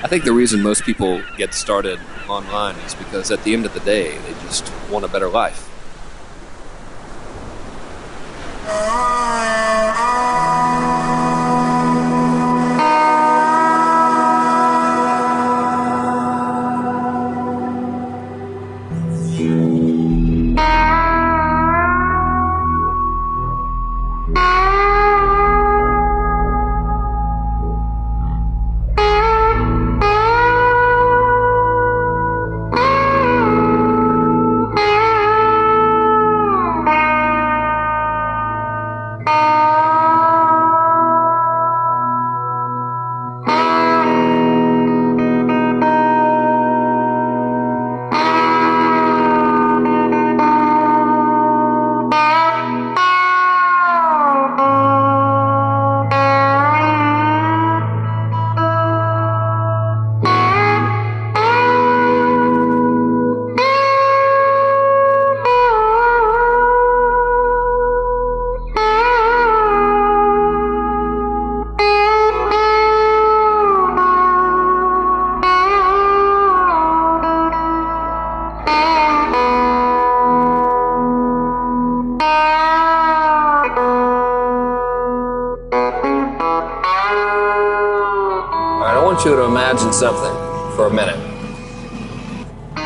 I think the reason most people get started online is because at the end of the day, they just want a better life. You to imagine something for a minute.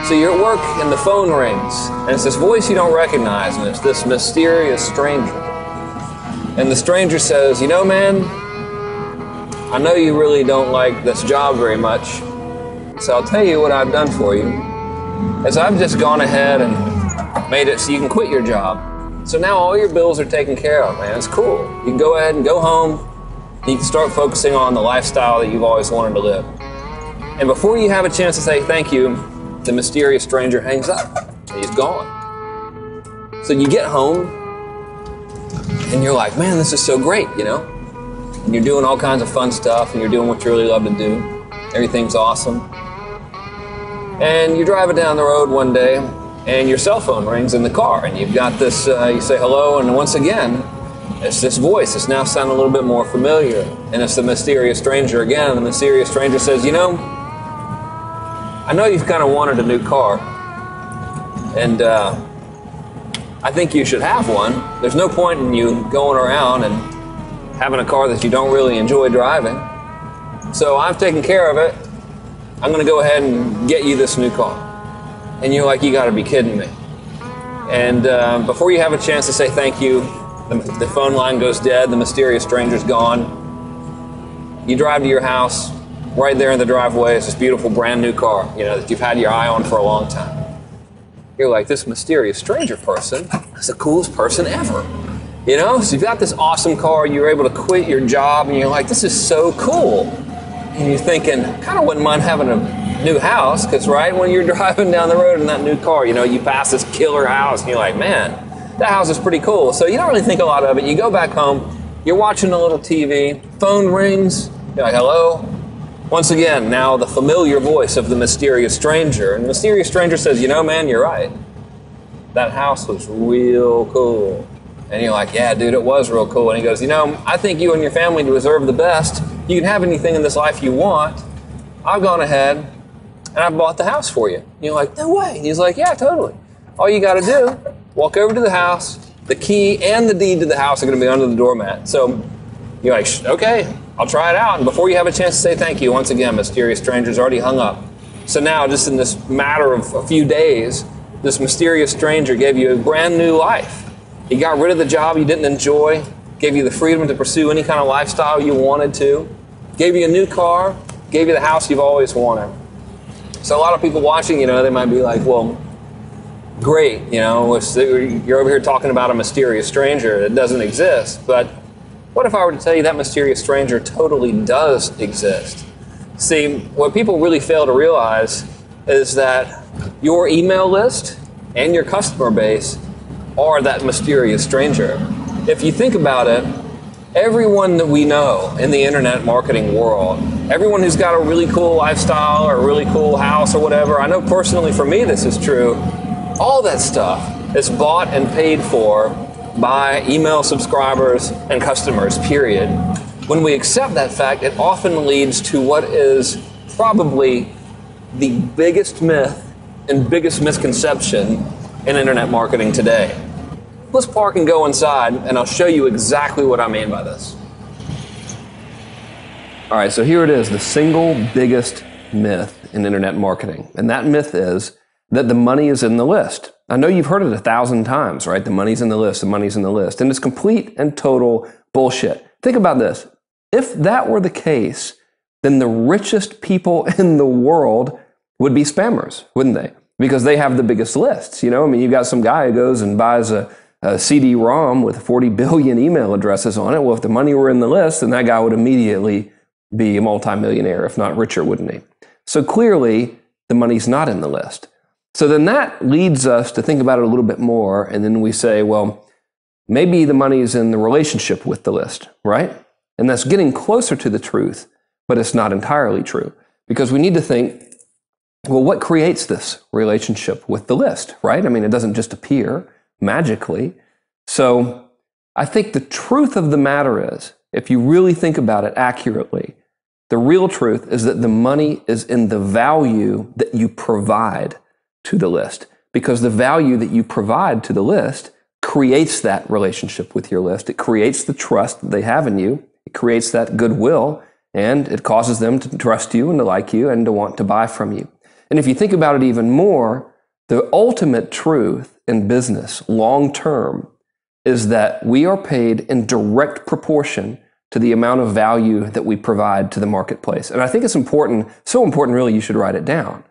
So you're at work and the phone rings and it's this voice you don't recognize and it's this mysterious stranger. And the stranger says, you know, man, I know you really don't like this job very much, so I'll tell you what I've done for you is I've just gone ahead and made it so you can quit your job. So now all your bills are taken care of, man. It's cool. You can go ahead and go home. You can start focusing on the lifestyle that you've always wanted to live. And before you have a chance to say thank you, the mysterious stranger hangs up. He's gone. So you get home, and you're like, man, this is so great, you know? And you're doing all kinds of fun stuff, and you're doing what you really love to do. Everything's awesome. And you're driving down the road one day, and your cell phone rings in the car, and you've got this, you say hello, and once again, it's this voice. It's now sounding a little bit more familiar. And it's the mysterious stranger again. And the mysterious stranger says, you know, I know you've kind of wanted a new car. And I think you should have one. There's no point in you going around and having a car that you don't really enjoy driving. So I've taken care of it. I'm going to go ahead and get you this new car. And you're like, you got to be kidding me. And before you have a chance to say thank you, the phone line goes dead, the mysterious stranger's gone. You drive to your house, right there in the driveway is this beautiful brand new car, you know, that you've had your eye on for a long time. You're like, this mysterious stranger person is the coolest person ever. You know, so you've got this awesome car, you're able to quit your job, and you're like, this is so cool. And you're thinking, kind of wouldn't mind having a new house, because right when you're driving down the road in that new car, you know, you pass this killer house, and you're like, man, that house is pretty cool. So you don't really think a lot of it. You go back home, you're watching a little TV, phone rings, you're like, hello? Once again, now the familiar voice of the mysterious stranger. And the mysterious stranger says, you know, man, you're right. That house was real cool. And you're like, yeah, dude, it was real cool. And he goes, you know, I think you and your family deserve the best. You can have anything in this life you want. I've gone ahead and I bought the house for you. And you're like, no way. And he's like, yeah, totally. All you got to do, walk over to the house. The key and the deed to the house are going to be under the doormat. So you're like, okay, I'll try it out. And before you have a chance to say thank you, once again, mysterious stranger's already hung up. So now, just in this matter of a few days, this mysterious stranger gave you a brand new life. He got rid of the job you didn't enjoy, gave you the freedom to pursue any kind of lifestyle you wanted to, gave you a new car, gave you the house you've always wanted. So a lot of people watching, you know, they might be like, well, great, you know, you're over here talking about a mysterious stranger that doesn't exist, but what if I were to tell you that mysterious stranger totally does exist? See, what people really fail to realize is that your email list and your customer base are that mysterious stranger. If you think about it, everyone that we know in the internet marketing world Everyone who's got a really cool lifestyle or a really cool house or whatever, I know personally for me this is true, all that stuff is bought and paid for by email subscribers and customers, period. When we accept that fact, it often leads to what is probably the biggest myth and biggest misconception in internet marketing today. Let's park and go inside, and I'll show you exactly what I mean by this. All right, so here it is, the single biggest myth in internet marketing. And that myth is that the money is in the list. I know you've heard it 1,000 times, right? The money's in the list, the money's in the list. And it's complete and total bullshit. Think about this. If that were the case, then the richest people in the world would be spammers, wouldn't they? Because they have the biggest lists. You know, I mean, you've got some guy who goes and buys a CD-ROM with 40 billion email addresses on it. Well, if the money were in the list, then that guy would immediately be a multimillionaire, if not richer, wouldn't he? So clearly, the money's not in the list. So then that leads us to think about it a little bit more, and then we say, well, maybe the money is in the relationship with the list, right? And that's getting closer to the truth, but it's not entirely true. Because we need to think, well, what creates this relationship with the list, right? I mean, it doesn't just appear magically. So I think the truth of the matter is, if you really think about it accurately, the real truth is that the money is in the value that you provide to the list, because the value that you provide to the list creates that relationship with your list. It creates the trust that they have in you. It creates that goodwill, and it causes them to trust you and to like you and to want to buy from you. And if you think about it even more, the ultimate truth in business, long term, is that we are paid in direct proportion to the amount of value that we provide to the marketplace. And I think it's important, so important really, you should write it down.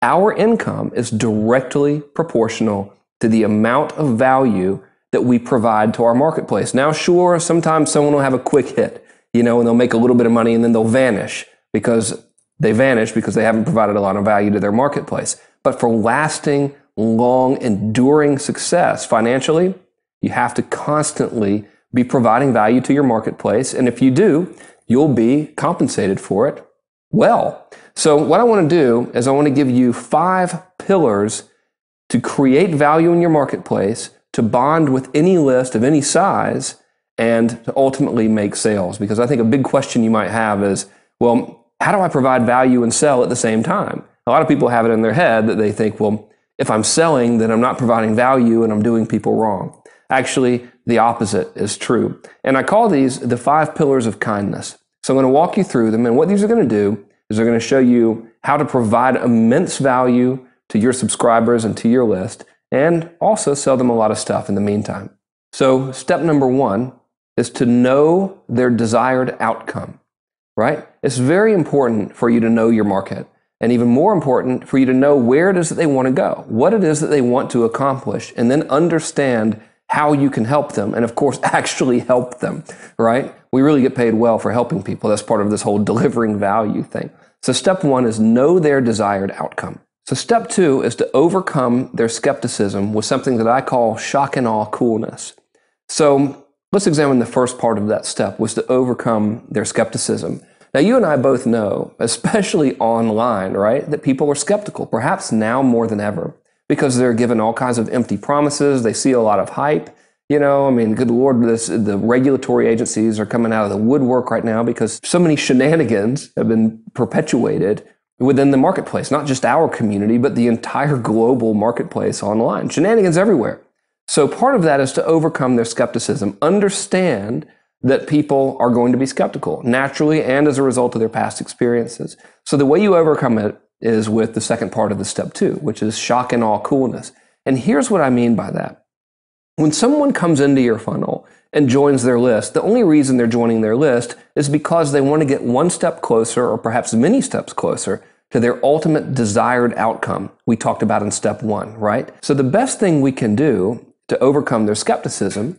Our income is directly proportional to the amount of value that we provide to our marketplace. Now, sure, sometimes someone will have a quick hit, you know, and they'll make a little bit of money and then they'll vanish because they haven't provided a lot of value to their marketplace. But for lasting, long, enduring success financially, you have to constantly be providing value to your marketplace. And if you do, you'll be compensated for it well. So what I want to do is I want to give you 5 pillars to create value in your marketplace, to bond with any list of any size, and to ultimately make sales. Because I think a big question you might have is, well, how do I provide value and sell at the same time? A lot of people have it in their head that they think, well, if I'm selling, then I'm not providing value and I'm doing people wrong. Actually, the opposite is true. And I call these the 5 pillars of kindness. So I'm going to walk you through them. And what these are going to do is they're going to show you how to provide immense value to your subscribers and to your list, and also sell them a lot of stuff in the meantime. So step number 1 is to know their desired outcome, right? It's very important for you to know your market, and even more important for you to know where it is that they want to go, what it is that they want to accomplish, and then understand how you can help them, and of course, actually help them, right? We really get paid well for helping people. That's part of this whole delivering value thing. So step 1 is know their desired outcome. So step 2 is to overcome their skepticism with something that I call shock and awe coolness. So let's examine the first part of that step, was to overcome their skepticism. Now, you and I both know, especially online, right, that people are skeptical, perhaps now more than ever, because they're given all kinds of empty promises. They see a lot of hype. You know, I mean, good Lord, the regulatory agencies are coming out of the woodwork right now because so many shenanigans have been perpetuated within the marketplace, not just our community, but the entire global marketplace online. Shenanigans everywhere. So part of that is to overcome their skepticism. Understand that people are going to be skeptical, naturally and as a result of their past experiences. So the way you overcome it is with the second part of the step 2, which is shock and awe coolness. And here's what I mean by that. When someone comes into your funnel and joins their list, the only reason they're joining their list is because they want to get one step closer, or perhaps many steps closer, to their ultimate desired outcome we talked about in step 1, right? So the best thing we can do to overcome their skepticism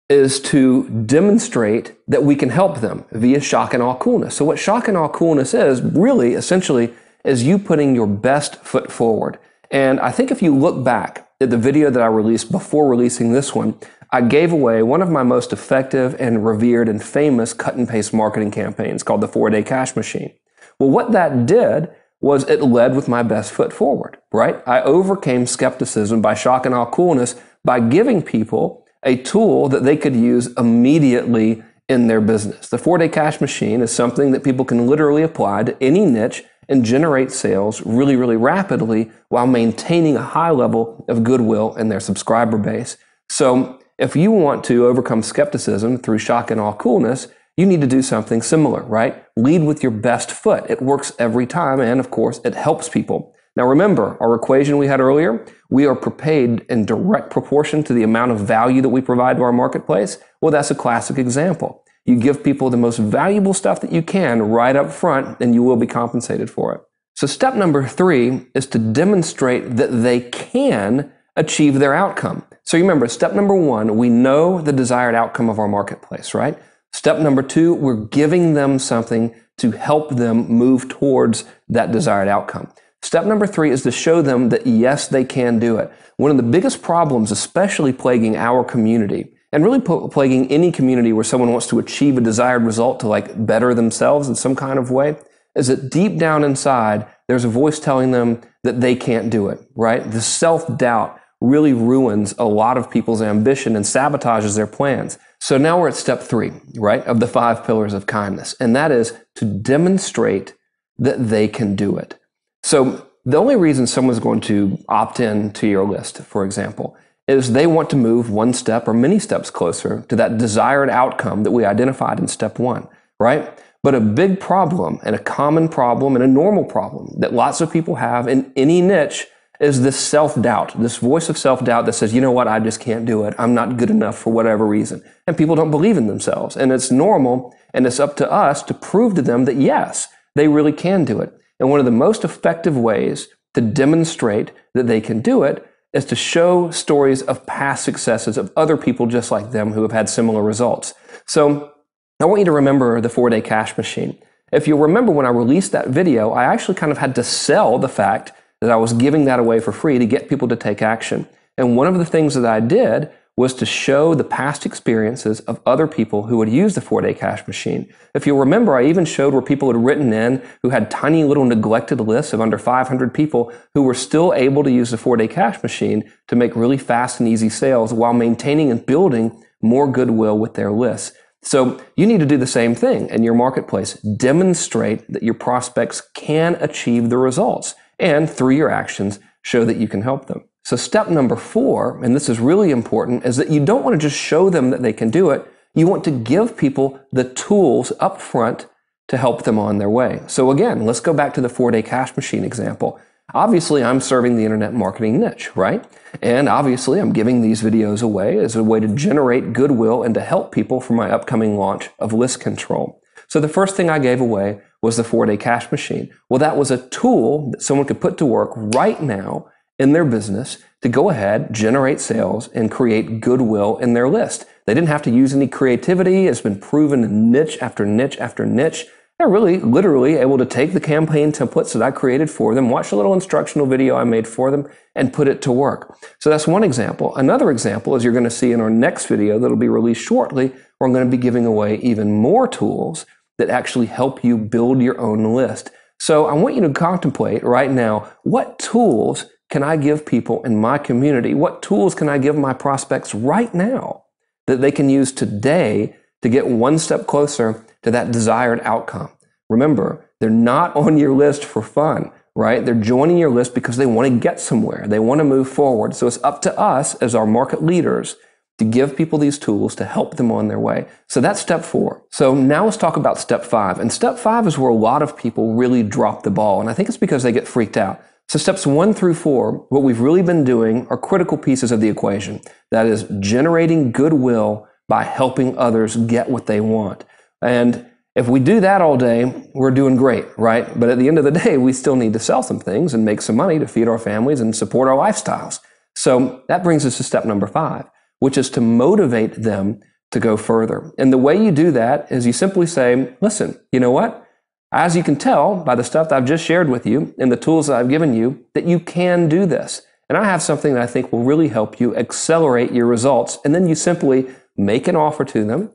is to demonstrate that we can help them via shock and awe coolness. So what shock and awe coolness is, really, essentially, is you putting your best foot forward. And I think if you look back at the video that I released before releasing this one, I gave away one of my most effective and revered and famous cut and paste marketing campaigns called the 4-Day Cash Machine. Well, what that did was it led with my best foot forward, right? I overcame skepticism by shock and awe coolness by giving people a tool that they could use immediately in their business. The 4-day cash machine is something that people can literally apply to any niche and generate sales really, really rapidly while maintaining a high level of goodwill in their subscriber base. So if you want to overcome skepticism through shock and awe coolness, you need to do something similar, right? Lead with your best foot. It works every time, and of course, it helps people. Now remember, our equation we had earlier, we are prepaid in direct proportion to the amount of value that we provide to our marketplace. Well, that's a classic example. You give people the most valuable stuff that you can right up front, and you will be compensated for it. So step number 3 is to demonstrate that they can achieve their outcome. So remember, step number 1, we know the desired outcome of our marketplace, right? Step number 2, we're giving them something to help them move towards that desired outcome. Step number 3 is to show them that yes, they can do it. One of the biggest problems, especially plaguing our community, and really plaguing any community where someone wants to achieve a desired result to like better themselves in some kind of way, is that deep down inside, there's a voice telling them that they can't do it, right? The self-doubt really ruins a lot of people's ambition and sabotages their plans. So now we're at step 3, right, of the 5 pillars of kindness, and that is to demonstrate that they can do it. So the only reason someone's going to opt in to your list, for example, is they want to move one step or many steps closer to that desired outcome that we identified in step 1, right? But a big problem and a common problem and a normal problem that lots of people have in any niche is this self-doubt, this voice of self-doubt that says, you know what, I just can't do it. I'm not good enough for whatever reason. And people don't believe in themselves. And it's normal, and it's up to us to prove to them that yes, they really can do it. And one of the most effective ways to demonstrate that they can do it is to show stories of past successes of other people just like them who have had similar results. So I want you to remember the 4-day cash machine. If you remember when I released that video, I actually kind of had to sell the fact that I was giving that away for free to get people to take action. And one of the things that I did was to show the past experiences of other people who would use the 4-day cash machine. If you'll remember, I even showed where people had written in who had tiny little neglected lists of under 500 people who were still able to use the 4-day cash machine to make really fast and easy sales while maintaining and building more goodwill with their lists. So you need to do the same thing in your marketplace. Demonstrate that your prospects can achieve the results, and through your actions, show that you can help them. So step number 4, and this is really important, is that you don't want to just show them that they can do it. You want to give people the tools up front to help them on their way. So again, let's go back to the 4-day cash machine example. Obviously, I'm serving the internet marketing niche, right? And obviously, I'm giving these videos away as a way to generate goodwill and to help people for my upcoming launch of list control. So the first thing I gave away was the 4-day cash machine. Well, that was a tool that someone could put to work right now in their business to go ahead, generate sales, and create goodwill in their list. They didn't have to use any creativity. It's been proven in niche after niche after niche. They're really literally able to take the campaign templates that I created for them, watch a little instructional video I made for them, and put it to work. So that's one example. Another example, as you're going to see in our next video that'll be released shortly, we're going to be giving away even more tools that actually help you build your own list. So I want you to contemplate right now, what tools can I give people in my community? What tools can I give my prospects right now that they can use today to get one step closer to that desired outcome? Remember, they're not on your list for fun, right? They're joining your list because they want to get somewhere. They want to move forward. So it's up to us as our market leaders to give people these tools to help them on their way. So that's step 4. So now let's talk about step 5. And step 5 is where a lot of people really drop the ball. And I think it's because they get freaked out. So steps 1 through 4, what we've really been doing are critical pieces of the equation. That is generating goodwill by helping others get what they want. And if we do that all day, we're doing great, right? But at the end of the day, we still need to sell some things and make some money to feed our families and support our lifestyles. So that brings us to step number 5, which is to motivate them to go further. And the way you do that is you simply say, listen, you know what? As you can tell by the stuff that I've just shared with you and the tools that I've given you, that you can do this. And I have something that I think will really help you accelerate your results. And then you simply make an offer to them,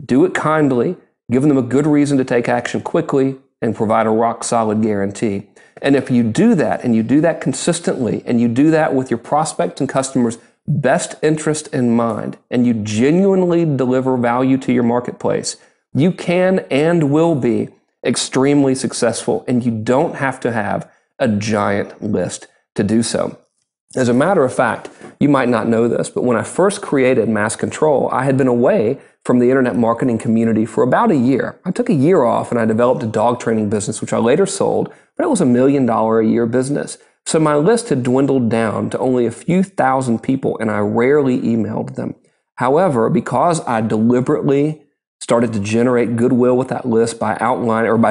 do it kindly, give them a good reason to take action quickly, and provide a rock solid guarantee. And if you do that, and you do that consistently, and you do that with your prospects and customers' best interest in mind, and you genuinely deliver value to your marketplace, you can and will be extremely successful, and you don't have to have a giant list to do so. As a matter of fact, you might not know this, but when I first created Mass Control, I had been away from the internet marketing community for about a year. I took a year off and I developed a dog training business, which I later sold, but it was $1 million a year business. So my list had dwindled down to only a few thousand people, and I rarely emailed them. However, because I deliberately started to generate goodwill with that list by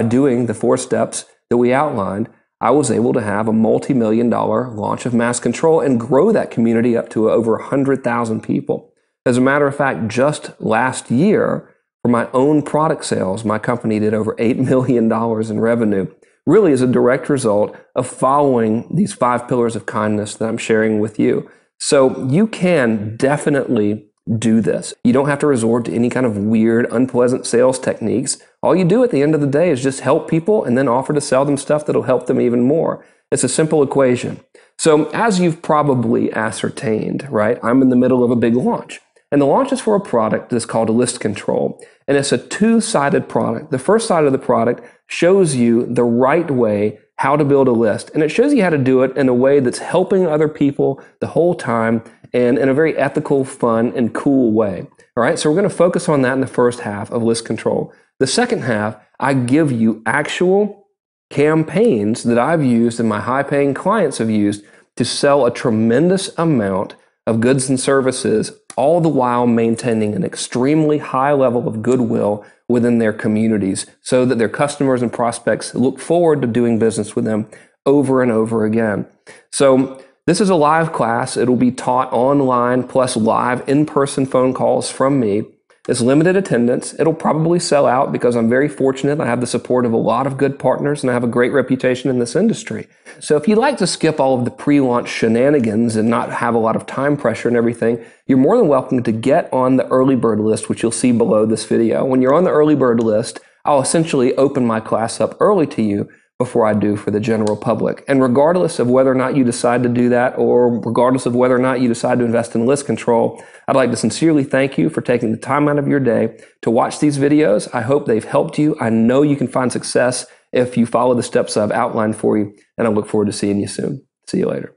doing the 4 steps that we outlined, I was able to have a multi-million-dollar launch of Mass Control and grow that community up to over 100,000 people. As a matter of fact, just last year, for my own product sales, my company did over $8 million in revenue, really as a direct result of following these 5 pillars of kindness that I'm sharing with you. So you can definitely do this. You don't have to resort to any kind of weird, unpleasant sales techniques. All you do at the end of the day is just help people and then offer to sell them stuff that'll help them even more. It's a simple equation. So as you've probably ascertained, right, I'm in the middle of a big launch. And the launch is for a product that's called List Control. And it's a 2-sided product. The first side of the product shows you the right way how to build a list. And it shows you how to do it in a way that's helping other people the whole time and in a very ethical, fun, and cool way. All right, so we're going to focus on that in the first half of List Control. The second half, I give you actual campaigns that I've used and my high-paying clients have used to sell a tremendous amount of goods and services, all the while maintaining an extremely high level of goodwill within their communities so that their customers and prospects look forward to doing business with them over and over again. So this is a live class. It'll be taught online plus live in-person phone calls from me. It's limited attendance. It'll probably sell out because I'm very fortunate. I have the support of a lot of good partners and I have a great reputation in this industry. So if you'd like to skip all of the pre-launch shenanigans and not have a lot of time pressure and everything, you're more than welcome to get on the early bird list, which you'll see below this video. When you're on the early bird list, I'll essentially open my class up early to you before I do for the general public. And regardless of whether or not you decide to do that, or regardless of whether or not you decide to invest in List Control, I'd like to sincerely thank you for taking the time out of your day to watch these videos. I hope they've helped you. I know you can find success if you follow the steps I've outlined for you, and I look forward to seeing you soon. See you later.